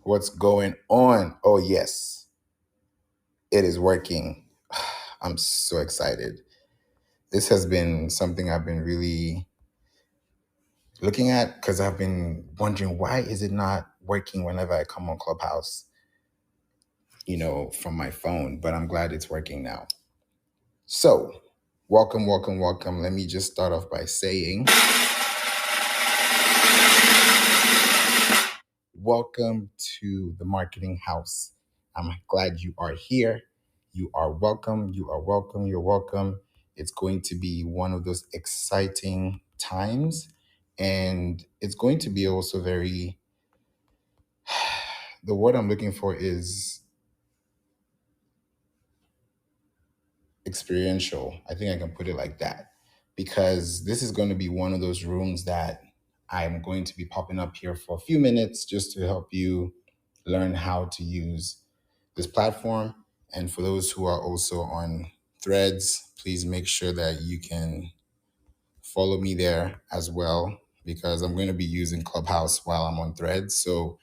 What's going on? Oh, yes, it is working. I'm so excited. This has been something I've been really looking at because I've been wondering why is it not working whenever I come on Clubhouse, from my phone, but I'm glad it's working now. So, welcome, welcome, welcome. Let me just start off by saying welcome to the Marketing House. I'm glad you are here. You are welcome. You are welcome. You're welcome. It's going to be one of those exciting times. And it's going to be also the word I'm looking for is experiential. I think I can put it like that. Because this is going to be one of those rooms that I'm going to be popping up here for a few minutes just to help you learn how to use this platform. And for those who are also on Threads, please make sure that you can follow me there as well, because I'm going to be using Clubhouse while I'm on Threads. So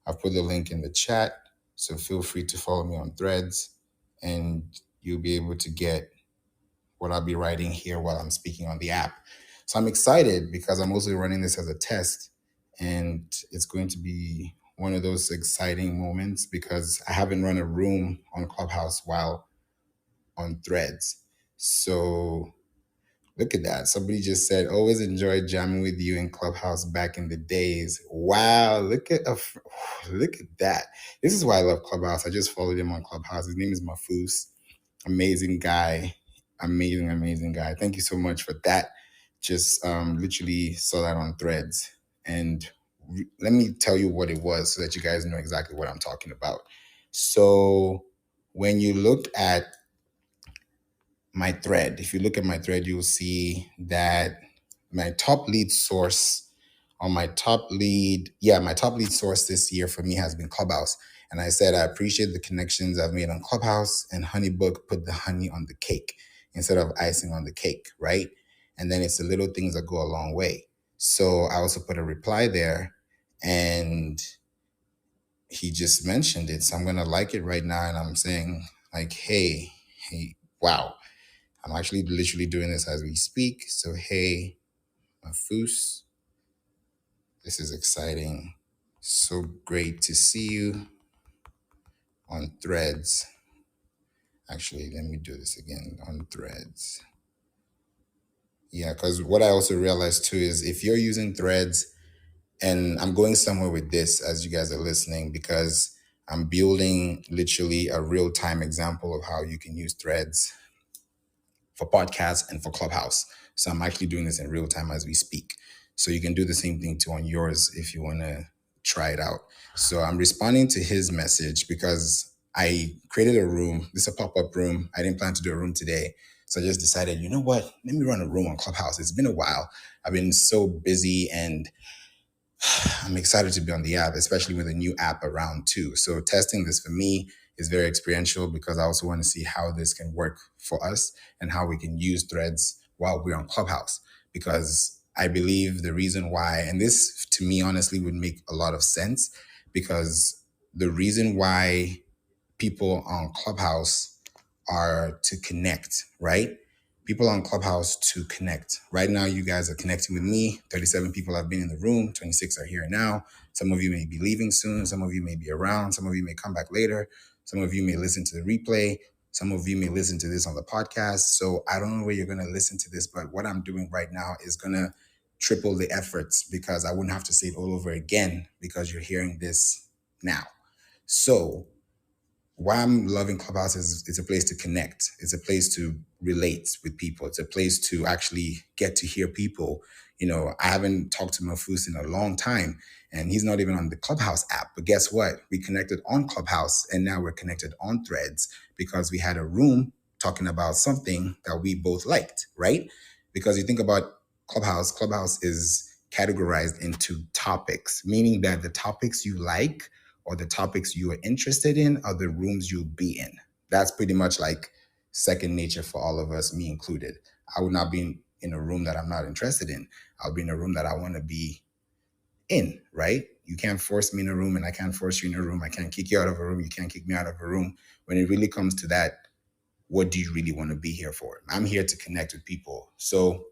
I've put the link in the chat. So feel free to follow me on Threads and you'll be able to get what I'll be writing here while I'm speaking on the app. So I'm excited because I'm also running this as a test, and it's going to be one of those exciting moments because I haven't run a room on Clubhouse while on Threads. So look at that. Somebody just said, always enjoyed jamming with you in Clubhouse back in the days. Wow, look at that. This is why I love Clubhouse. I just followed him on Clubhouse. His name is Mafus. Amazing guy. Amazing, amazing guy. Thank you so much for that. Just literally saw that on Threads. And let me tell you what it was so that you guys know exactly what I'm talking about. So when you look at my thread, if you look at my thread, you'll see that my top lead source my top lead source this year for me has been Clubhouse. And I said, I appreciate the connections I've made on Clubhouse, and Honeybook put the honey on the cake instead of icing on the cake, right? And then it's the little things that go a long way. So I also put a reply there, and he just mentioned it. So I'm going to like it right now. And I'm saying like, hey, wow. I'm actually literally doing this as we speak. So, hey, Mafus, this is exciting. So great to see you on Threads. Actually, let me do this again on Threads. Yeah, because what I also realized too is if you're using Threads, and I'm going somewhere with this as you guys are listening, because I'm building literally a real-time example of how you can use Threads for podcasts and for Clubhouse. So I'm actually doing this in real time as we speak. So you can do the same thing too on yours if you want to try it out. So I'm responding to his message because I created a room. This is a pop-up room. I didn't plan to do a room today. So I just decided, you know what? Let me run a room on Clubhouse. It's been a while. I've been so busy and I'm excited to be on the app, especially with a new app around too. So testing this for me is very experiential because I also want to see how this can work for us and how we can use Threads while we're on Clubhouse. Because I believe the reason why, and this to me honestly would make a lot of sense, because the reason why people on Clubhouse are to connect, right? People on Clubhouse to connect. Right now, you guys are connecting with me. 37 people have been in the room. 26 are here now. Some of you may be leaving soon. Some of you may be around. Some of you may come back later. Some of you may listen to the replay. Some of you may listen to this on the podcast. So I don't know where you're going to listen to this, but what I'm doing right now is going to triple the efforts because I wouldn't have to say it all over again because you're hearing this now. So why I'm loving Clubhouse is it's a place to connect. It's a place to relate with people. It's a place to actually get to hear people. I haven't talked to Mafus in a long time, and he's not even on the Clubhouse app. But guess what? We connected on Clubhouse, and now we're connected on Threads because we had a room talking about something that we both liked, right? Because you think about Clubhouse is categorized into topics, meaning that the topics you like or the topics you are interested in are the rooms you'll be in. That's pretty much like second nature for all of us, me included. I would not be in a room that I'm not interested in. I'll be in a room that I want to be in, right? You can't force me in a room and I can't force you in a room. I can't kick you out of a room. You can't kick me out of a room. When it really comes to that, what do you really want to be here for? I'm here to connect with people. So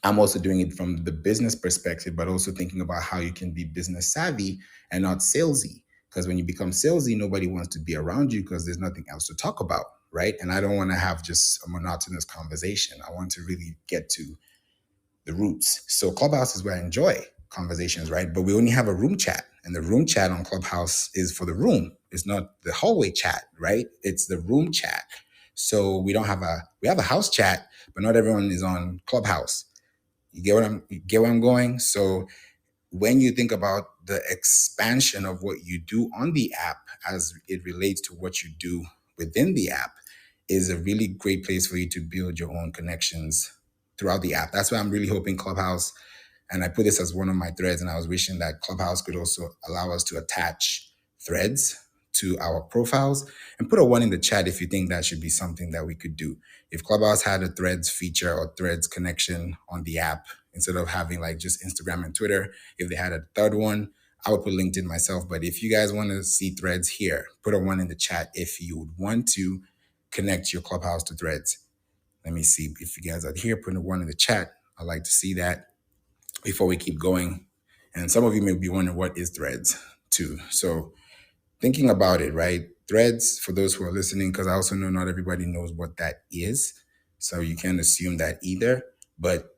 I'm also doing it from the business perspective, but also thinking about how you can be business savvy and not salesy. Because when you become salesy, nobody wants to be around you because there's nothing else to talk about, right? And I don't want to have just a monotonous conversation. I want to really get to the roots. So Clubhouse is where I enjoy conversations, right? But we only have a room chat, and the room chat on Clubhouse is for the room. It's not the hallway chat, right? It's the room chat. So we have a house chat, but not everyone is on Clubhouse. You get where I'm going? So when you think about the expansion of what you do on the app as it relates to what you do within the app is a really great place for you to build your own connections throughout the app. That's why I'm really hoping Clubhouse, and I put this as one of my threads, and I was wishing that Clubhouse could also allow us to attach threads to our profiles, and put a one in the chat if you think that should be something that we could do. If Clubhouse had a threads feature or threads connection on the app, instead of having like just Instagram and Twitter, if they had a third one, I would put LinkedIn myself. But if you guys want to see threads here, put a one in the chat if you would want to connect your Clubhouse to threads. Let me see if you guys are here. Put a one in the chat. I'd like to see that before we keep going. And some of you may be wondering what is threads too. So thinking about it, right? Threads, for those who are listening, because I also know not everybody knows what that is. So you can't assume that either. But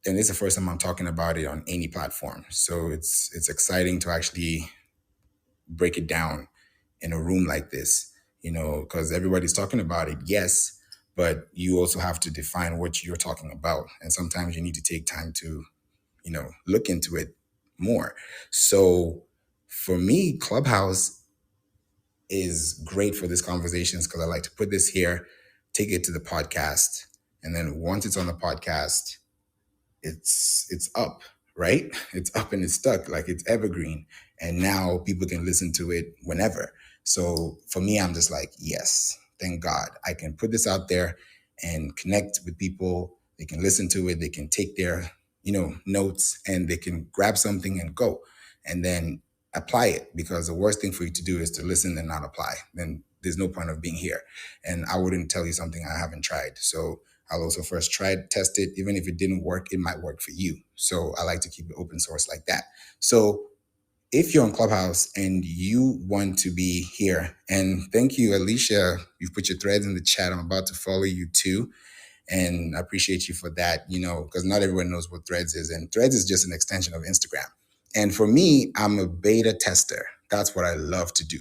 and it's the first time I'm talking about it on any platform. So it's exciting to actually break it down in a room like this, because everybody's talking about it, yes, but you also have to define what you're talking about. And sometimes you need to take time to, look into it more. So for me, Clubhouse is great for these conversations because I like to put this here, take it to the podcast. And then once it's on the podcast, it's up, right? It's up and it's stuck, like it's evergreen. And now people can listen to it whenever. So for me, I'm just like, yes, thank God. I can put this out there and connect with people. They can listen to it. They can take their, notes, and they can grab something and go and then apply it, because the worst thing for you to do is to listen and not apply. Then there's no point of being here. And I wouldn't tell you something I haven't tried. So I'll also first try it, test it. Even if it didn't work, it might work for you. So I like to keep it open source like that. So if you're on Clubhouse and you want to be here, and thank you, Alicia, you've put your threads in the chat. I'm about to follow you too. And I appreciate you for that, because not everyone knows what threads is. And threads is just an extension of Instagram. And for me, I'm a beta tester. That's what I love to do.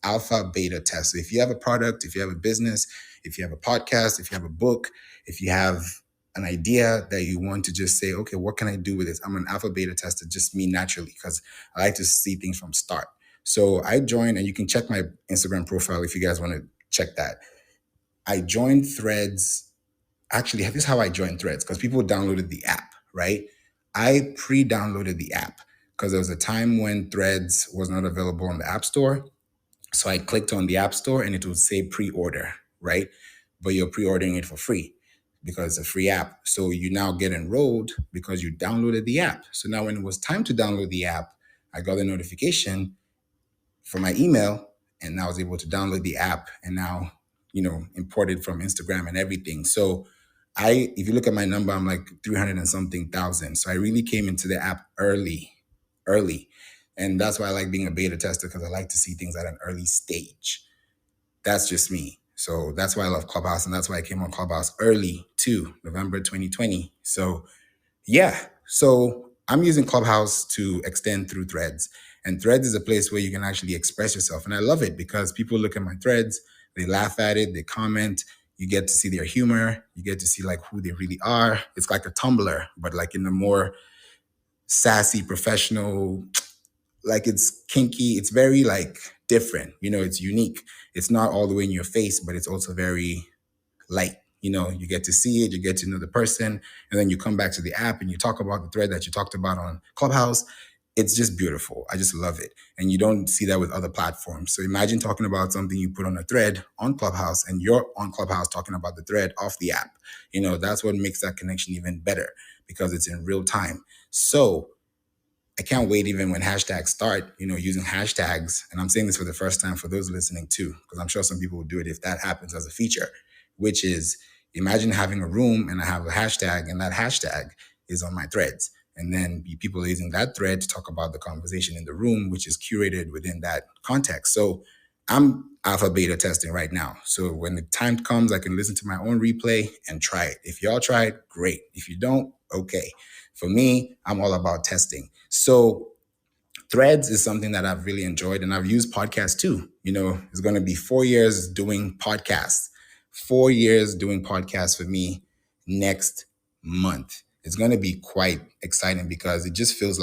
Alpha, beta test. So if you have a product, if you have a business, if you have a podcast, if you have a book, if you have an idea that you want to just say, okay, what can I do with this? I'm an alpha, beta tester, just me naturally, because I like to see things from start. So I joined, and you can check my Instagram profile if you guys want to check that. I joined Threads. Actually, this is how I joined Threads, because people downloaded the app, right? I pre-downloaded the app because there was a time when Threads was not available on the App Store. So I clicked on the App Store and it would say pre-order, right? But you're pre-ordering it for free because it's a free app. So you now get enrolled because you downloaded the app. So now when it was time to download the app, I got a notification from my email, and I was able to download the app and now, import it from Instagram and everything. So if you look at my number, I'm like 300 and something thousand. So I really came into the app early. And that's why I like being a beta tester, because I like to see things at an early stage. That's just me. So that's why I love Clubhouse. And that's why I came on Clubhouse early too, November 2020. So yeah. So I'm using Clubhouse to extend through Threads. And Threads is a place where you can actually express yourself. And I love it because people look at my threads, they laugh at it, they comment. You get to see their humor. You get to see like who they really are. It's like a Tumblr, but like in a more sassy, professional, like it's kinky. It's very like different. It's unique. It's not all the way in your face, but it's also very light. You get to see it, you get to know the person, and then you come back to the app and you talk about the thread that you talked about on Clubhouse. It's just beautiful. I just love it. And you don't see that with other platforms. So imagine talking about something you put on a thread on Clubhouse, and you're on Clubhouse talking about the thread off the app. That's what makes that connection even better, because it's in real time. So I can't wait even when hashtags start, using hashtags. And I'm saying this for the first time for those listening too, because I'm sure some people will do it if that happens as a feature, which is imagine having a room and I have a hashtag and that hashtag is on my threads. And then people are using that thread to talk about the conversation in the room, which is curated within that context. So I'm alpha beta testing right now. So when the time comes, I can listen to my own replay and try it. If y'all try it, great. If you don't, okay. For me, I'm all about testing. So Threads is something that I've really enjoyed, and I've used podcasts too. It's going to be 4 years doing podcasts. 4 years doing podcasts for me next month. It's going to be quite exciting because it just feels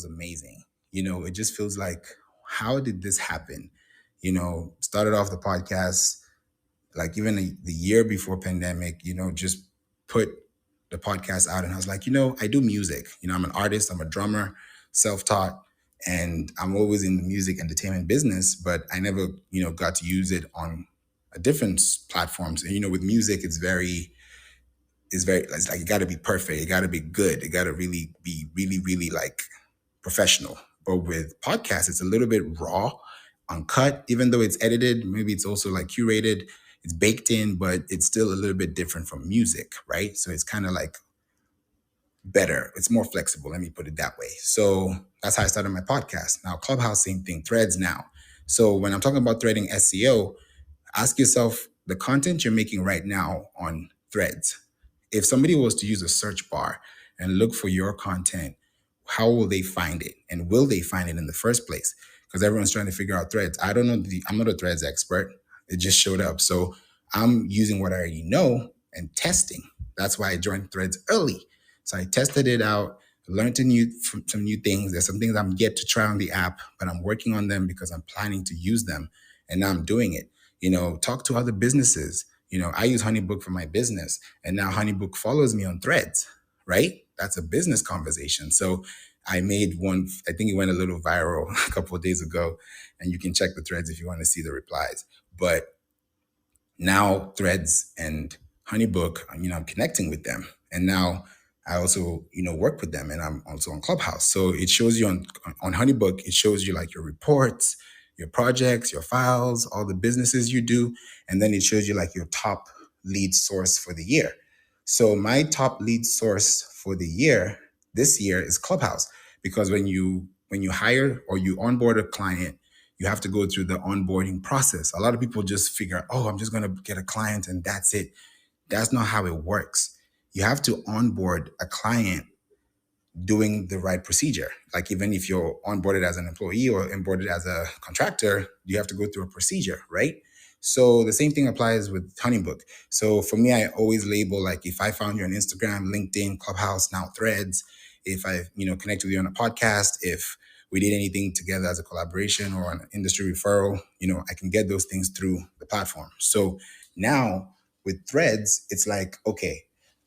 amazing. It just feels like, how did this happen? Started off the podcast like even the year before pandemic, just put the podcast out. And I was like, I do music. I'm an artist, I'm a drummer, self-taught, and I'm always in the music entertainment business, but I never, got to use it on a different platforms. And, with music, it's like, it got to be perfect. It got to be good. It got to really be really, really like professional. But with podcasts, it's a little bit raw, uncut, even though it's edited, maybe it's also like curated, it's baked in, but it's still a little bit different from music, right? So it's kind of like better. It's more flexible. Let me put it that way. So that's how I started my podcast. Now, Clubhouse, same thing, threads now. So when I'm talking about threading SEO, ask yourself the content you're making right now on threads. If somebody was to use a search bar and look for your content, how will they find it? And will they find it in the first place? Because everyone's trying to figure out threads. I don't know. I'm not a threads expert. It just showed up. So I'm using what I already know and testing. That's why I joined threads early. So I tested it out, learned some new things. There's some things I'm yet to try on the app, but I'm working on them because I'm planning to use them. And now I'm doing it. Talk to other businesses. I use Honeybook for my business, and now Honeybook follows me on threads, right? That's a business conversation. So I made one, I think it went a little viral a couple of days ago, and you can check the threads if you want to see the replies. But now threads and Honeybook, I'm connecting with them. And now I also, work with them, and I'm also on Clubhouse. So it shows you on Honeybook, it shows you like your reports, your projects, your files, all the businesses you do. And then it shows you like your top lead source for the year. So my top lead source for the year, this year, is Clubhouse. Because when you hire or you onboard a client, you have to go through the onboarding process. A lot of people just figure, oh, I'm just going to get a client and that's it. That's not how it works. You have to onboard a client doing the right procedure. Like even if you're onboarded as an employee or onboarded as a contractor, you have to go through a procedure, right? So the same thing applies with Honeybook. So for me, I always label, like, if I found you on Instagram, LinkedIn, Clubhouse, now Threads, if I, connect with you on a podcast, if we did anything together as a collaboration or an industry referral, I can get those things through the platform. So now with Threads, it's like, okay,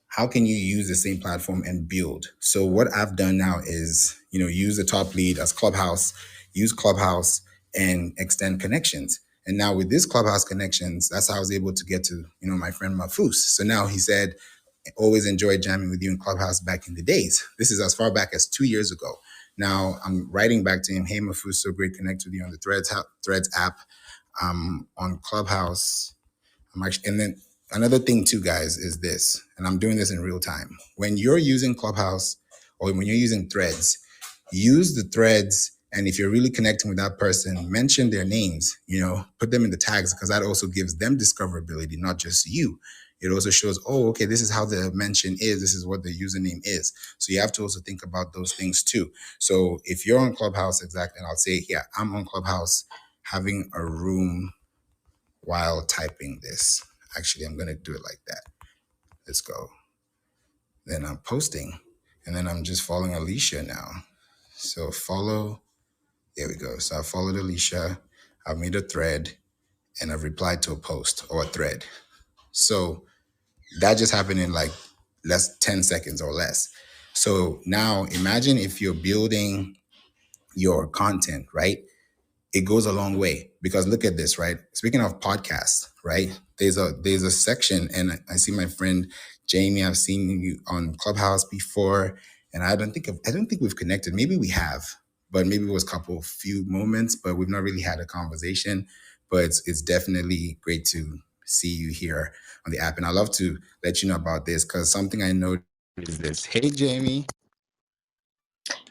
how can you use the same platform and build? So what I've done now is, use the top lead as Clubhouse, use Clubhouse and extend connections. And now with this Clubhouse connections, that's how I was able to get to, my friend Mafus. So now he said, always enjoyed jamming with you in Clubhouse back in the days. This is as far back as 2 years ago. Now I'm writing back to him, hey Mafus, so great connect with you on the Threads app, on Clubhouse. And then another thing too, guys, is this, and I'm doing this in real time. When you're using Clubhouse or when you're using Threads, use the threads. And if you're really connecting with that person, mention their names, put them in the tags, because that also gives them discoverability, not just you. It also shows, oh, okay, this is how the mention is. This is what the username is. So you have to also think about those things too. So if you're on Clubhouse, exactly, and I'll say here, I'm on Clubhouse having a room while typing this. Actually, I'm going to do it like that. Let's go. Then I'm posting, and then I'm just following Alicia now. So follow, there we go. So I followed Alicia, I've made a thread, and I've replied to a post or a thread. So that just happened in like 10 seconds or less. So now imagine if you're building your content, right? It goes a long way, because look at this, right? Speaking of podcasts, right? There's a section, and I see my friend Jamie, I've seen you on Clubhouse before, and I don't think we've connected. Maybe we have, but maybe it was a couple few moments, but we've not really had a conversation. But it's definitely great to see you here on the app, and I love to let you know about this because something I know is this. Hey, Jamie.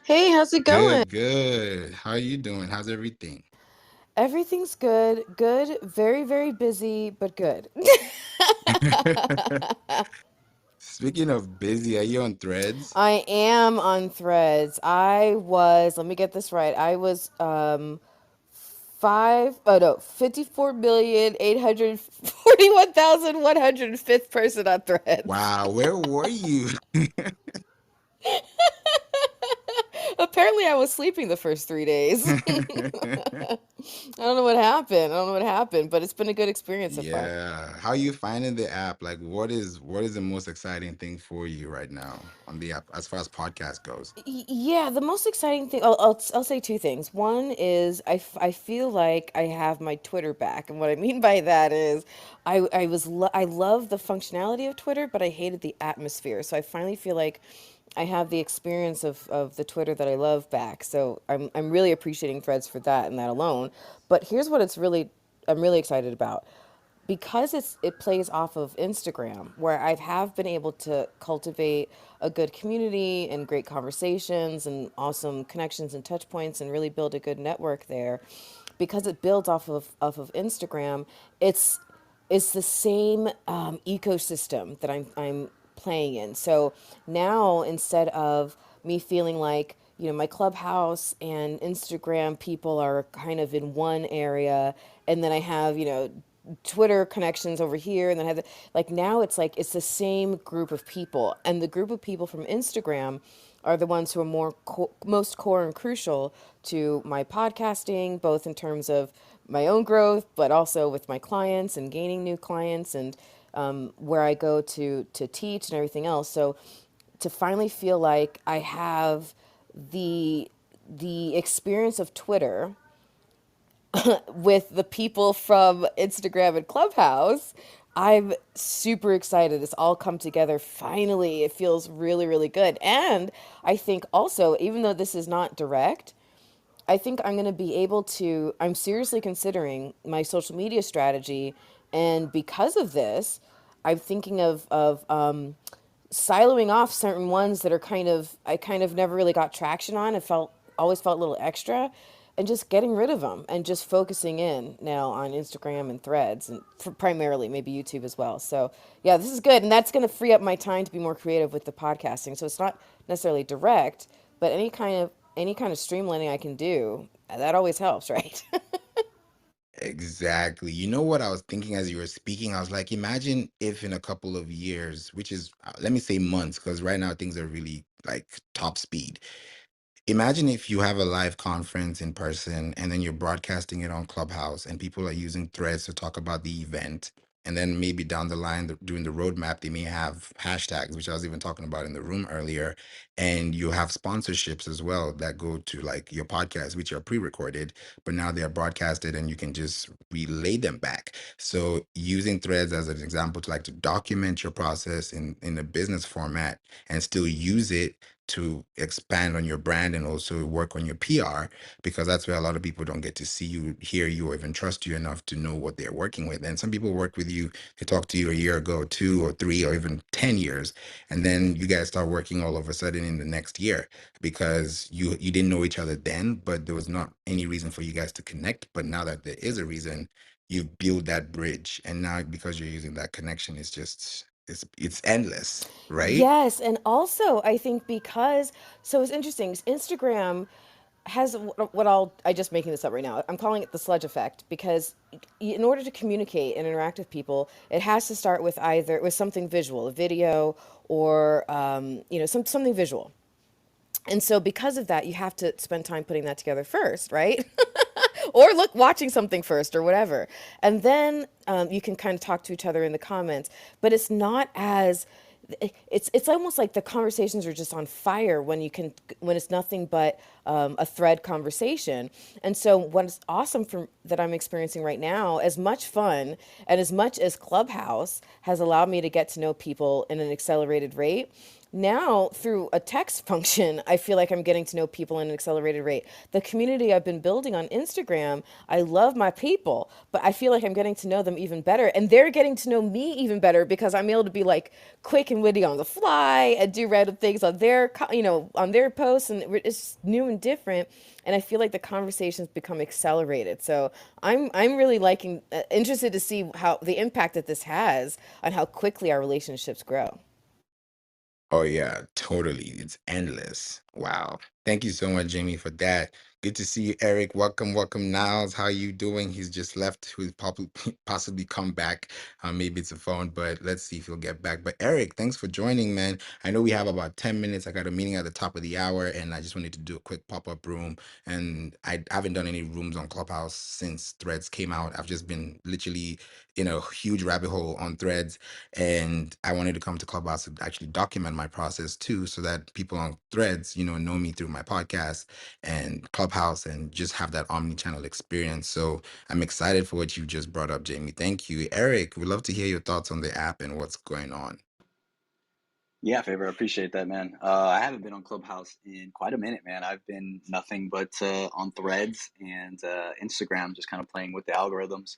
Hey, how's it going? Good, good. How are you doing? How's everything? Everything's good. Good. Very, very busy, but good. Speaking of busy, are you on Threads? I am on Threads. Let me get this right. I was oh no, 54,841,105th person on Threads. Wow, where were you? Apparently, I was sleeping the first 3 days. I don't know what happened. I don't know what happened, but it's been a good experience so far. Yeah. How are you finding the app? Like what is the most exciting thing for you right now on the app as far as podcast goes? Yeah, the most exciting thing, I'll say two things. One is I feel like I have my Twitter back. And what I mean by that is I love the functionality of Twitter, but I hated the atmosphere. So I finally feel like I have the experience of the Twitter that I love back. So I'm really appreciating Threads for that and that alone. But here's what I'm really excited about because it plays off of Instagram, where I have been able to cultivate a good community and great conversations and awesome connections and touch points and really build a good network there. Because it builds off of Instagram, it's the same ecosystem that I'm playing in. So now instead of me feeling like my Clubhouse and Instagram people are kind of in one area, and then I have Twitter connections over here, and then I have like now it's like it's the same group of people, and the group of people from Instagram are the ones who are most core and crucial to my podcasting, both in terms of my own growth, but also with my clients and gaining new clients and where I go to teach and everything else. So to finally feel like I have the the experience of Twitter with the people from Instagram and Clubhouse, I'm super excited. It's all come together finally. It feels really, really good. And I think also, even though this is not direct, I think I'm going to be able to. I'm seriously considering my social media strategy. And because of this, I'm thinking of siloing off certain ones that are I kind of never really got traction on. It felt always felt a little extra, and just getting rid of them and just focusing in now on Instagram and Threads and primarily maybe YouTube as well. So yeah, this is good, and that's going to free up my time to be more creative with the podcasting. So it's not necessarily direct, but any kind of streamlining I can do that always helps, right? Exactly. You know what I was thinking as you were speaking? I was like, imagine if in a couple of years, which is let me say months, because right now things are really like top speed. Imagine if you have a live conference in person and then you're broadcasting it on Clubhouse and people are using threads to talk about the event. And then maybe down the line, during the roadmap, they may have hashtags, which I was even talking about in the room earlier. And you have sponsorships as well that go to like your podcast, which are pre recorded, but now they are broadcasted and you can just relay them back. So using threads as an example to like to document your process in a business format and still use it to expand on your brand and also work on your PR, because that's where a lot of people don't get to see you, hear you, or even trust you enough to know what they're working with. And some people work with you, they talk to you a year ago, 2 or 3 or even 10 years, and then you guys start working all of a sudden in the next year because you didn't know each other then, but there was not any reason for you guys to connect. But now that there is a reason, you build that bridge, and now because you're using that connection, it's endless, right? Yes, and also I think because so it's interesting. Instagram has what I just making this up right now. I'm calling it the sludge effect because in order to communicate and interact with people, it has to start with either with something visual, a video, or something visual. And so because of that, you have to spend time putting that together first, right? Or look watching something first or whatever, and then you can kind of talk to each other in the comments, but it's not as it's almost like the conversations are just on fire when it's nothing but a thread conversation. And so what's awesome from that I'm experiencing right now, as much fun and as much as Clubhouse has allowed me to get to know people in an accelerated rate, Now, through a text function, I feel like I'm getting to know people at an accelerated rate. The community I've been building on Instagram, I love my people, but I feel like I'm getting to know them even better. And they're getting to know me even better because I'm able to be like quick and witty on the fly and do random things on their, on their posts. And it's new and different. And I feel like the conversations become accelerated. So I'm really liking, interested to see how the impact that this has on how quickly our relationships grow. Oh yeah, totally. It's endless. Wow. Thank you so much, Jamie, for that. Good to see you, Eric. Welcome, welcome, Niles. How you doing? He's just left. Who's probably possibly come back. Maybe it's a phone, but let's see if he'll get back. But Eric, thanks for joining, man. I know we have about 10 minutes. I got a meeting at the top of the hour, and I just wanted to do a quick pop-up room. And I haven't done any rooms on Clubhouse since Threads came out. I've just been literally in a huge rabbit hole on Threads, and I wanted to come to Clubhouse to actually document my process too, so that people on Threads, know me through my podcast and Clubhouse, and just have that omni-channel experience. So I'm excited for what you just brought up, Jamie. Thank you. Eric, we'd love to hear your thoughts on the app and what's going on. Yeah, Favor, I appreciate that, man. I haven't been on Clubhouse in quite a minute, man. I've been nothing but on Threads and Instagram, just kind of playing with the algorithms.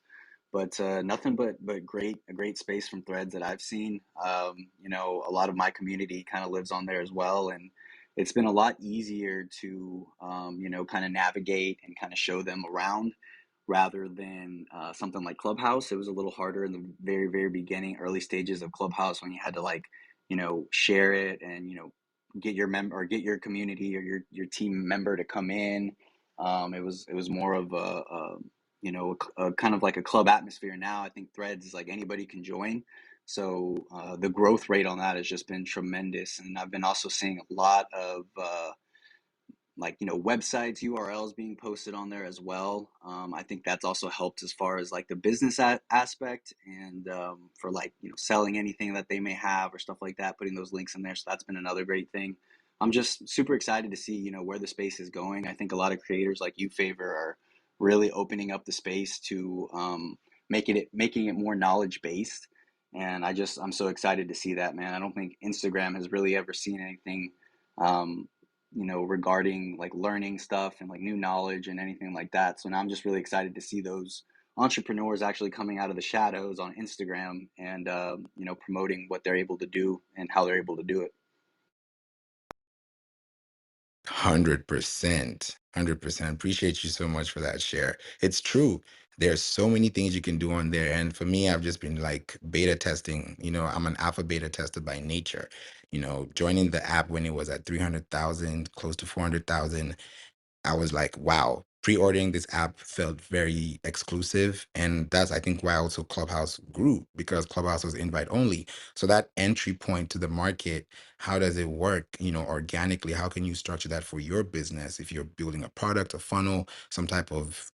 But nothing but a great space from Threads that I've seen. A lot of my community kind of lives on there as well, and it's been a lot easier to kind of navigate and kind of show them around rather than something like Clubhouse. It was a little harder in the very, very beginning, early stages of Clubhouse when you had to like share it and get your member or get your community or your team member to come in. It was more of a kind of like a club atmosphere. Now I think Threads is like anybody can join. So the growth rate on that has just been tremendous, and I've been also seeing a lot of like websites URLs being posted on there as well. I think that's also helped as far as like the business aspect, and for like selling anything that they may have or stuff like that, putting those links in there. So that's been another great thing. I'm just super excited to see where the space is going. I think a lot of creators like you, Favor, are really opening up the space to making it more knowledge based, and I'm so excited to see that, man. I don't think Instagram has really ever seen anything um, regarding like learning stuff and like new knowledge and anything like that. So now I'm just really excited to see those entrepreneurs actually coming out of the shadows on Instagram and, promoting what they're able to do and how they're able to do it. 100%. 100%. Appreciate you so much for that share. It's true. There's so many things you can do on there. And for me, I've just been like beta testing. I'm an alpha beta tester by nature. Joining the app when it was at 300,000, close to 400,000. I was like, wow, pre-ordering this app felt very exclusive. And that's, I think, why also Clubhouse grew, because Clubhouse was invite only. So that entry point to the market, how does it work, organically? How can you structure that for your business if you're building a product, a funnel, some type of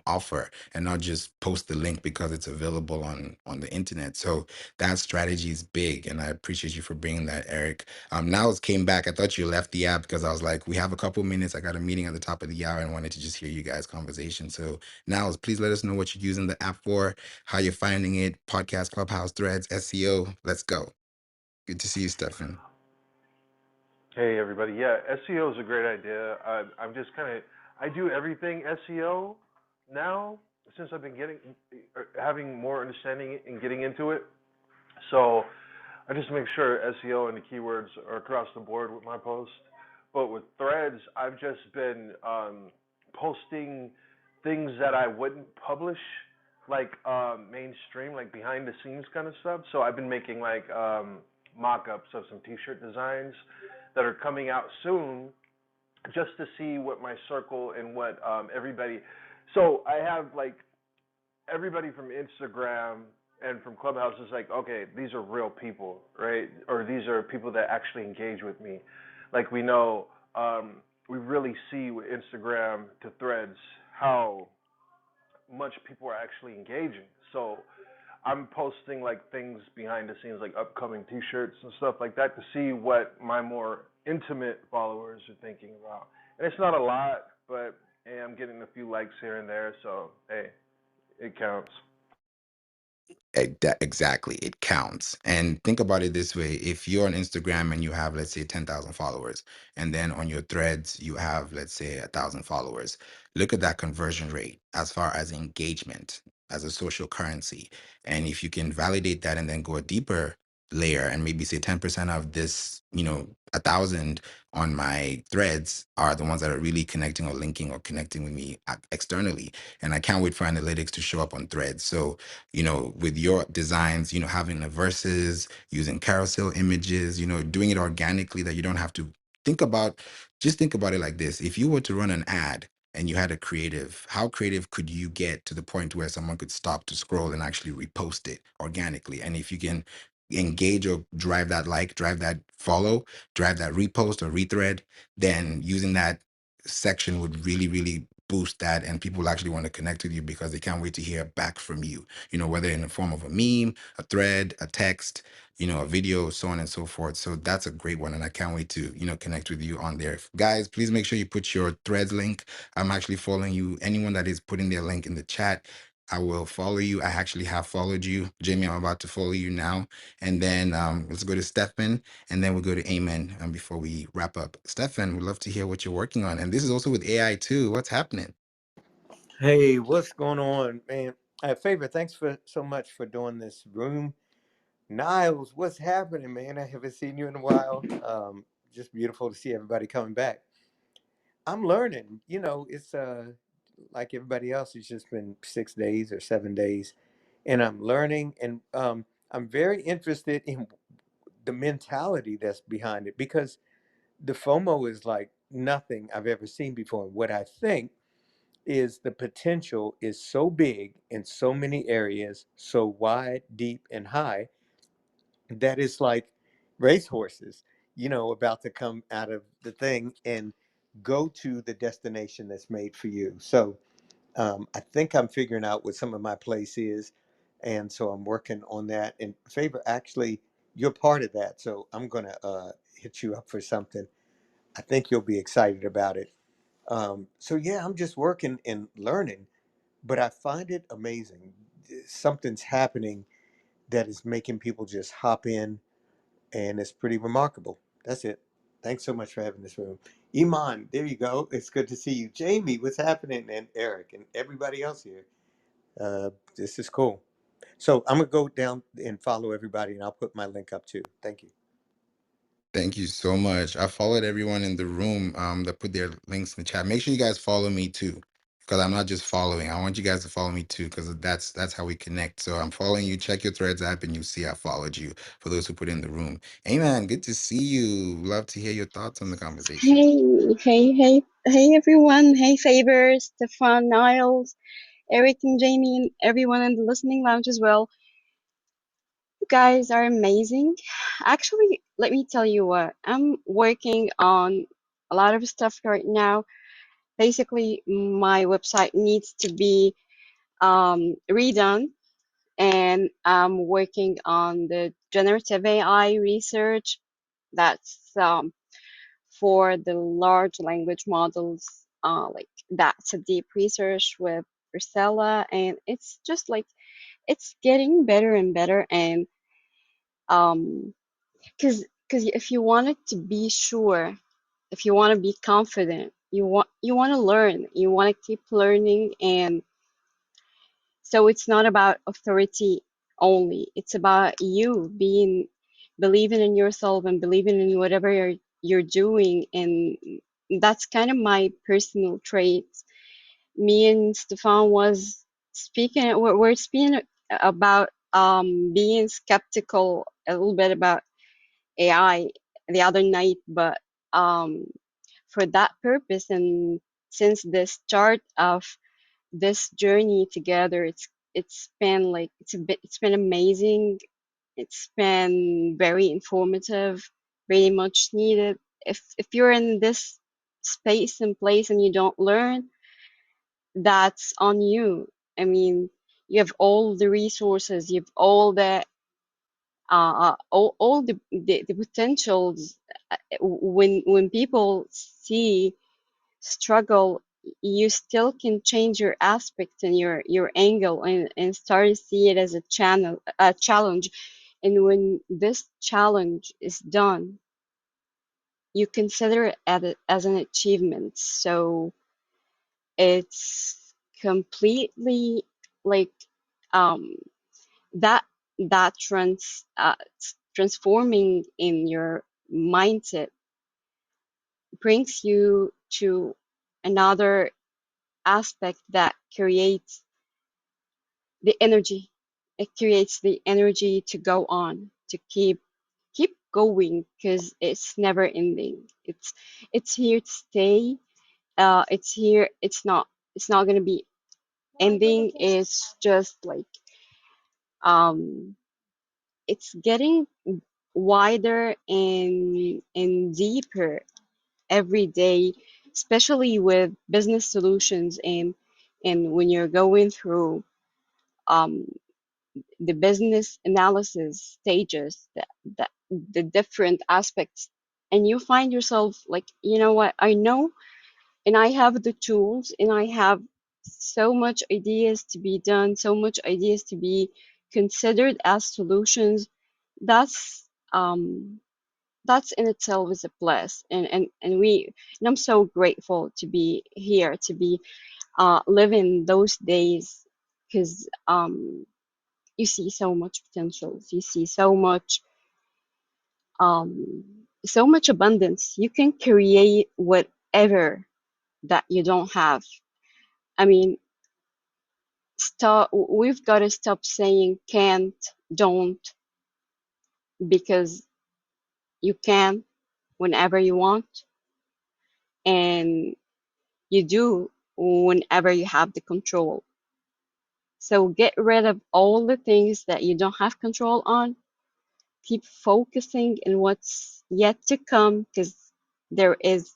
offer, and not just post the link because it's available on the internet? So that strategy is big, and I appreciate you for bringing that, Eric. Niles came back. I thought you left the app because I was like, we have a couple minutes. I got a meeting at the top of the hour and wanted to just hear you guys' conversation. So Niles, please let us know what you're using the app for, how you're finding it, podcast, Clubhouse, Threads, SEO. Let's go. Good to see you, Stefan. Hey everybody, yeah, SEO is a great idea. I'm just I do everything SEO now since I've been having more understanding and getting into it. So I just make sure SEO and the keywords are across the board with my posts. But with Threads, I've just been posting things that I wouldn't publish, like mainstream, like behind the scenes kind of stuff. So I've been making like mock-ups of some T-shirt designs that are coming out soon, just to see what my circle and what everybody. So I have like everybody from Instagram and from Clubhouse is like, okay, these are real people, right? Or these are people that actually engage with me. Like we really see with Instagram to Threads how much people are actually engaging. So I'm posting like things behind the scenes, like upcoming T-shirts and stuff like that, to see what my more intimate followers are thinking about. And it's not a lot, but hey, I'm getting a few likes here and there, so hey, it counts. Exactly. It counts. And think about it this way. If you're on Instagram and you have, let's say, 10,000 followers, and then on your threads, you have, let's say, 1,000 followers, look at that conversion rate as far as engagement as a social currency. And if you can validate that and then go a deeper layer and maybe say 10% of this, 1,000 on my threads are the ones that are really connecting or linking or connecting with me externally. And I can't wait for analytics to show up on threads. So, with your designs, having the verses, using carousel images, doing it organically that you don't have to just think about it like this. If you were to run an ad and you had a creative, how creative could you get to the point where someone could stop to scroll and actually repost it organically? And if you can engage or drive that drive that follow, drive that repost or rethread, then using that section would really, really boost that, and people will actually want to connect with you because they can't wait to hear back from you, whether in the form of a meme, a thread, a text, a video, so on and so forth. So that's a great one. And I can't wait to, connect with you on there. Guys, please make sure you put your threads link. I'm actually following you. Anyone that is putting their link in the chat, I will follow you. I actually have followed you. Jamie, I'm about to follow you now. And then let's go to Stefan, and then we'll go to Amen before we wrap up. Stefan, we'd love to hear what you're working on. And this is also with AI too. What's happening? Hey, what's going on, man? Favor, thanks for so much for doing this room. Niles, what's happening, man? I haven't seen you in a while. Just beautiful to see everybody coming back. I'm learning. It's like everybody else. It's just been 6 days or 7 days, and I'm learning, and I'm very interested in the mentality that's behind it because the FOMO is like nothing I've ever seen before. And what I think is the potential is so big in so many areas, so wide, deep, and high that it's like racehorses, about to come out of the thing and go to the destination that's made for you. So I think I'm figuring out what some of my place is. And so I'm working on that. And Favor, actually, you're part of that. So I'm going to hit you up for something. I think you'll be excited about it. So yeah, I'm just working and learning, but I find it amazing. Something's happening that is making people just hop in, and it's pretty remarkable. That's it. Thanks so much for having this room. Iman, there you go. It's good to see you. Jamie, what's happening? And Eric and everybody else here. This is cool. So I'm going to go down and follow everybody, and I'll put my link up too. Thank you. Thank you so much. I followed everyone in the room that put their links in the chat. Make sure you guys follow me too, because I'm not just following. I want you guys to follow me too, because that's how we connect. So I'm following you. Check your Threads app, and you see I followed you. For those who put in the room, Amen. Good to see you. Love to hear your thoughts on the conversation. Hey, everyone. Hey, Faber, Stefan, Niles, Eric, and Jamie, and everyone in the listening lounge as well. You guys are amazing. Actually, let me tell you what, I'm working on a lot of stuff right now. Basically, my website needs to be redone, and I'm working on the generative AI research. That's for the large language models, like that's a deep research with Priscilla, and it's just like it's getting better and better. And because if you wanted to be sure, if you want to be confident, you want to learn, you want to keep learning. And so it's not about authority only, it's about you believing in yourself and believing in whatever you're doing. And that's kind of my personal traits. Me and Stefan was speaking, we're speaking about being skeptical a little bit about AI the other night, but um for that purpose, and since the start of this journey together, it's been like it's been amazing. It's been very informative, very much needed. If you're in this space and place and you don't learn, that's on you. I mean, you have all the resources, you have all the all the potentials. When people see struggle, you still can change your aspect and your angle, and start to see it as a challenge. And when this challenge is done, you consider it as an achievement. So it's completely like, um, that transforming in your mindset brings you to another aspect that creates the energy. It creates the energy to go on, to keep going, because it's never ending. It's here to stay. It's here. It's not gonna be ending. It's just like, um it's getting wider and deeper every day, especially with business solutions, and when you're going through um the business analysis stages, the different aspects, and you find yourself like, you know what, I know, and I have the tools, and I have so much ideas to be done, so much ideas to be considered as solutions. That's um that's in itself is a plus, and I'm so grateful to be here, to be living those days, because you see so much potential, you see um so much abundance. You can create whatever that you don't have. I mean, we've got to stop saying can't, don't, because you can whenever you want, and you do whenever you have the control. So get rid of all the things that you don't have control on. Keep focusing on what's yet to come, because there is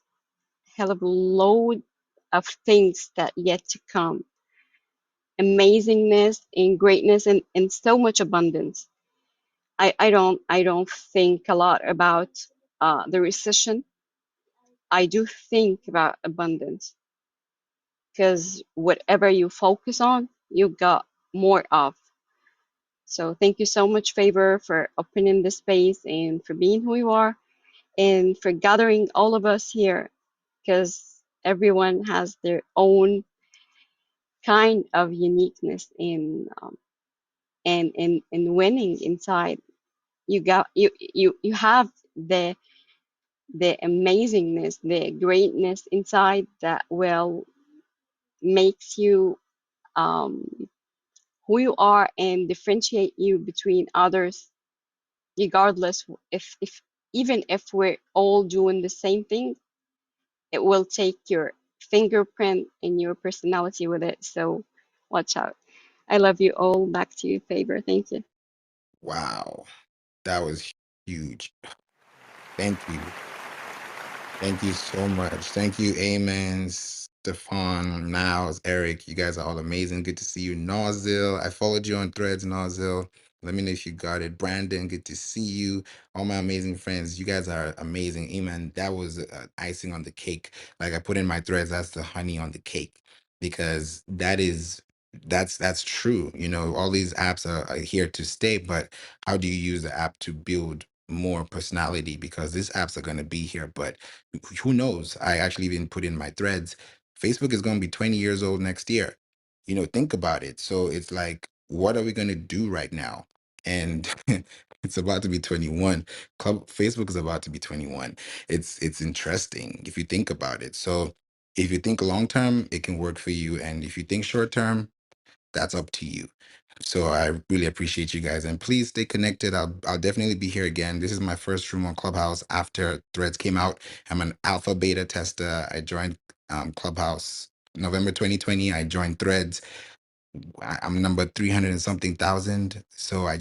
hell of a load of things that yet to come. Amazingness and greatness, and so much abundance. I don't think a lot about the recession. I do think about abundance, because whatever you focus on, you got more of. So thank you so much, Favor, for opening this space and for being who you are and for gathering all of us here, because everyone has their own kind of uniqueness and winning inside. You have the amazingness, the greatness inside that will makes you um, who you are and differentiate you between others, regardless if even if we're all doing the same thing, it will take your fingerprint and your personality with it. So watch out. I love you all. Back to you, Favor. Thank you. Wow, that was huge. Thank you. Thank you so much. Thank you, Amen, Stefan, Niles, Eric. You guys are all amazing. Good to see you. Nazil, I followed you on Threads, Nazil. Let me know if you got it. Brandon, good to see you. All my amazing friends, you guys are amazing. Amen. That was icing on the cake. Like I put in my Threads, that's the honey on the cake, because that's true. You know, all these apps are here to stay, but how do you use the app to build more personality? Because these apps are going to be here, but who knows? I actually even put in my Threads, Facebook is going to be 20 years old next year. You know, think about it. So it's like, what are we going to do right now? And it's about to be 21. Facebook is about to be 21. It's interesting if you think about it. So if you think long term, it can work for you, and if you think short term, that's up to you. So I really appreciate you guys, and please stay connected. I'll definitely be here again. This is my first room on Clubhouse after Threads came out. I'm an alpha beta tester. I joined Clubhouse November 2020. I joined Threads. I'm number 300 and something thousand. So I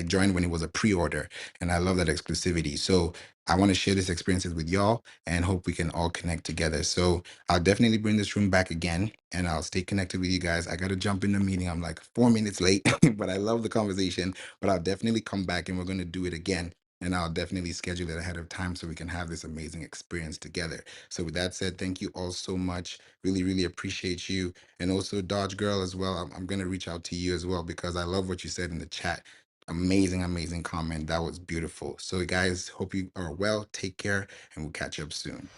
joined when it was a pre-order, and I love that exclusivity. So I want to share this experiences with y'all and hope we can all connect together. So I'll definitely bring this room back again, and I'll stay connected with you guys. I got to jump in the meeting. I'm like 4 minutes late, but I love the conversation. But I'll definitely come back and we're going to do it again. and I'll definitely schedule it ahead of time so we can have this amazing experience together. So with that said, thank you all so much. Really, really appreciate you. And also Dodge Girl as well. I'm going to reach out to you as well because I love what you said in the chat. Amazing, amazing comment. That was beautiful. So guys, hope you are well. Take care and we'll catch up soon.